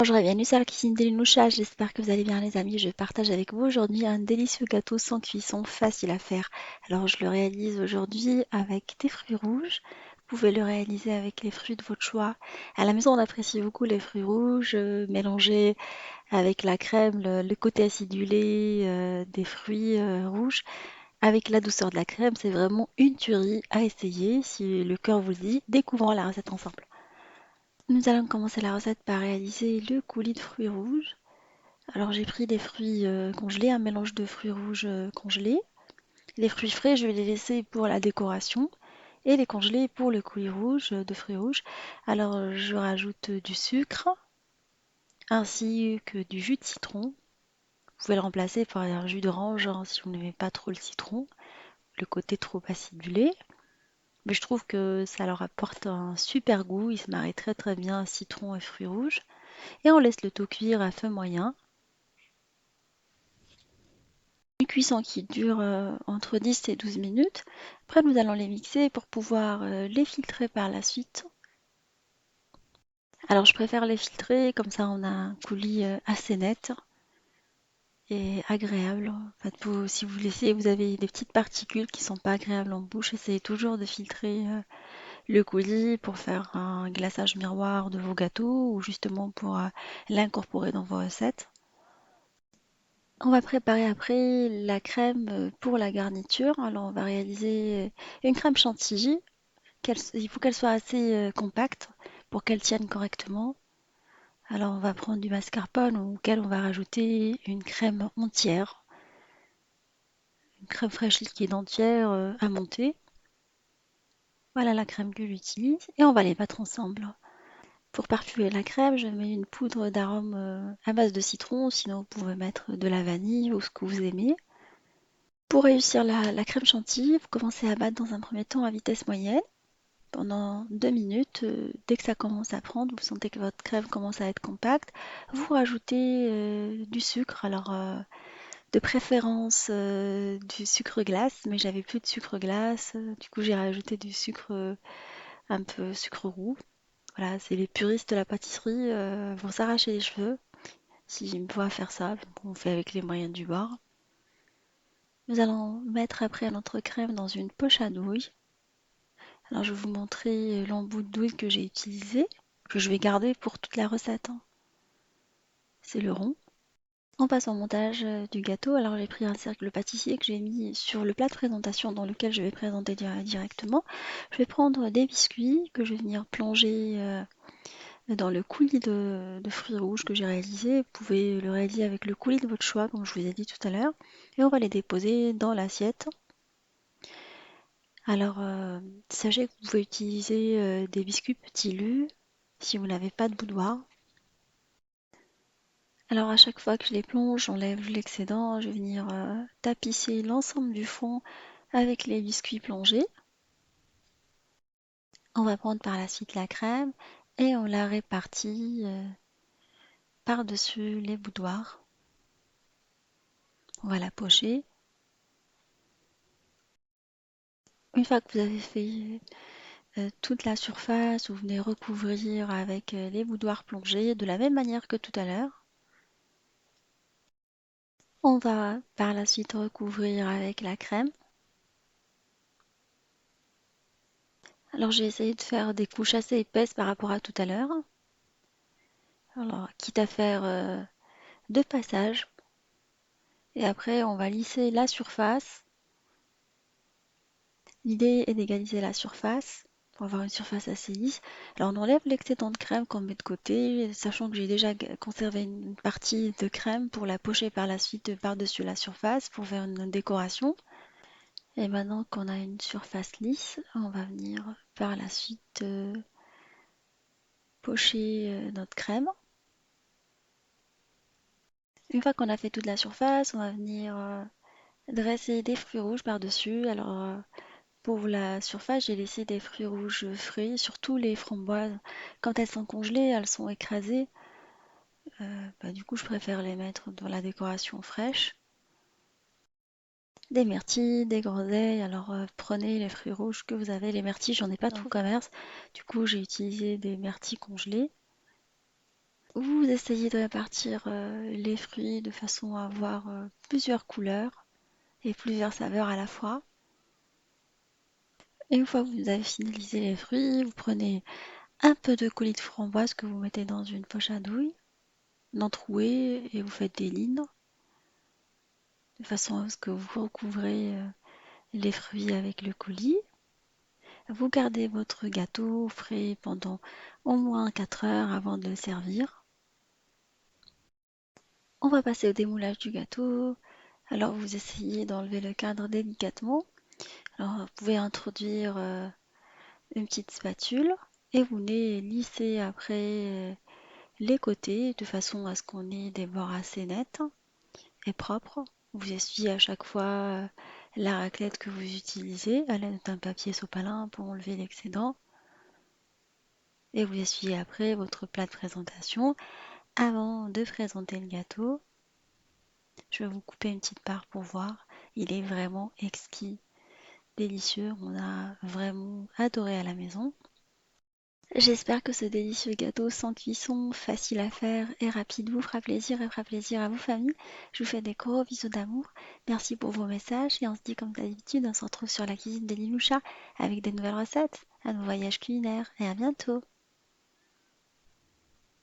Bonjour et bienvenue sur la cuisine de Linoucha, j'espère que vous allez bien les amis. Je partage avec vous aujourd'hui un délicieux gâteau sans cuisson, facile à faire. Alors je le réalise aujourd'hui avec des fruits rouges. Vous pouvez le réaliser avec les fruits de votre choix. À la maison on apprécie beaucoup les fruits rouges, mélangés avec la crème, le côté acidulé des fruits rouges. Avec la douceur de la crème, c'est vraiment une tuerie à essayer. Si le cœur vous le dit, découvrons la recette ensemble. Nous allons commencer la recette par réaliser le coulis de fruits rouges. Alors j'ai pris des fruits congelés, un mélange de fruits rouges congelés. Les fruits frais, je vais les laisser pour la décoration et les congelés pour le coulis rouge de fruits rouges. Alors je rajoute du sucre ainsi que du jus de citron. Vous pouvez le remplacer par un jus d'orange hein, si vous n'aimez pas trop le citron, le côté trop acidulé. Mais je trouve que ça leur apporte un super goût. Il se marie très très bien citron et fruits rouges. Et on laisse le tout cuire à feu moyen. Une cuisson qui dure entre 10 et 12 minutes. Après, nous allons les mixer pour pouvoir les filtrer par la suite. Alors, je préfère les filtrer, comme ça on a un coulis assez net et agréable. En fait, si vous laissez, vous avez des petites particules qui sont pas agréables en bouche, essayez toujours de filtrer le coulis pour faire un glaçage miroir de vos gâteaux ou justement pour l'incorporer dans vos recettes. On va préparer après la crème pour la garniture. Alors on va réaliser une crème chantilly. Il faut qu'elle soit assez compacte pour qu'elle tienne correctement. Alors on va prendre du mascarpone auquel on va rajouter une crème entière, une crème fraîche liquide entière à monter. Voilà la crème que j'utilise et on va les battre ensemble. Pour parfumer la crème, je mets une poudre d'arôme à base de citron, sinon vous pouvez mettre de la vanille ou ce que vous aimez. Pour réussir la crème chantilly, vous commencez à battre dans un premier temps à vitesse moyenne pendant 2 minutes. Dès que ça commence à prendre, vous sentez que votre crème commence à être compacte, vous rajoutez du sucre. Alors, de préférence du sucre glace, mais j'avais plus de sucre glace. Du coup, j'ai rajouté du sucre un peu sucre roux. Voilà, c'est les puristes de la pâtisserie vont s'arracher les cheveux s'ils me voient faire ça. Donc, on fait avec les moyens du bord. Nous allons mettre après notre crème dans une poche à douille. Alors je vais vous montrer l'embout de douille que j'ai utilisé, que je vais garder pour toute la recette, hein. C'est le rond. On passe au montage du gâteau. Alors j'ai pris un cercle pâtissier que j'ai mis sur le plat de présentation dans lequel je vais présenter directement. Je vais prendre des biscuits que je vais venir plonger dans le coulis de fruits rouges que j'ai réalisé. Vous pouvez le réaliser avec le coulis de votre choix, comme je vous ai dit tout à l'heure. Et on va les déposer dans l'assiette. Alors, sachez que vous pouvez utiliser des biscuits petits lus si vous n'avez pas de boudoir. Alors, à chaque fois que je les plonge, j'enlève l'excédent. Je vais venir tapisser l'ensemble du fond avec les biscuits plongés. On va prendre par la suite la crème et on la répartit par-dessus les boudoirs. On va la pocher. Une fois que vous avez fait toute la surface, vous venez recouvrir avec les boudoirs plongés de la même manière que tout à l'heure. On va par la suite recouvrir avec la crème. Alors j'ai essayé de faire des couches assez épaisses par rapport à tout à l'heure. Alors quitte à faire deux passages. Et après on va lisser la surface. L'idée est d'égaliser la surface pour avoir une surface assez lisse. Alors on enlève l'excédent de crème qu'on met de côté, sachant que j'ai déjà conservé une partie de crème pour la pocher par la suite par-dessus la surface pour faire une décoration. Et maintenant qu'on a une surface lisse, on va venir par la suite pocher notre crème. Une fois qu'on a fait toute la surface, on va venir dresser des fruits rouges par-dessus. Alors pour la surface, j'ai laissé des fruits rouges frais, surtout les framboises. Quand elles sont congelées, elles sont écrasées. Du coup, je préfère les mettre dans la décoration fraîche. Des myrtilles, des groseilles. Alors prenez les fruits rouges que vous avez. Les myrtilles, j'en ai pas tout au commerce. Du coup, j'ai utilisé des myrtilles congelées. Vous essayez de répartir les fruits de façon à avoir plusieurs couleurs et plusieurs saveurs à la fois. Et une fois que vous avez finalisé les fruits, vous prenez un peu de coulis de framboise que vous mettez dans une poche à douille, l'entrouez et vous faites des lignes de façon à ce que vous recouvrez les fruits avec le coulis. Vous gardez votre gâteau frais pendant au moins 4 heures avant de le servir. On va passer au démoulage du gâteau. Alors vous essayez d'enlever le cadre délicatement. Alors vous pouvez introduire une petite spatule et vous les lissez après les côtés de façon à ce qu'on ait des bords assez nets et propres. Vous essuyez à chaque fois la raclette que vous utilisez à l'aide d'un papier sopalin pour enlever l'excédent. Et vous essuyez après votre plat de présentation. Avant de présenter le gâteau, je vais vous couper une petite part pour voir. Il est vraiment exquis, délicieux. On a vraiment adoré à la maison. J'espère que ce délicieux gâteau sans cuisson, facile à faire et rapide vous fera plaisir et fera plaisir à vos familles. Je vous fais des gros bisous d'amour. Merci pour vos messages et on se dit comme d'habitude, on se retrouve sur la cuisine de Liloucha avec des nouvelles recettes, à nos voyages culinaires et à bientôt.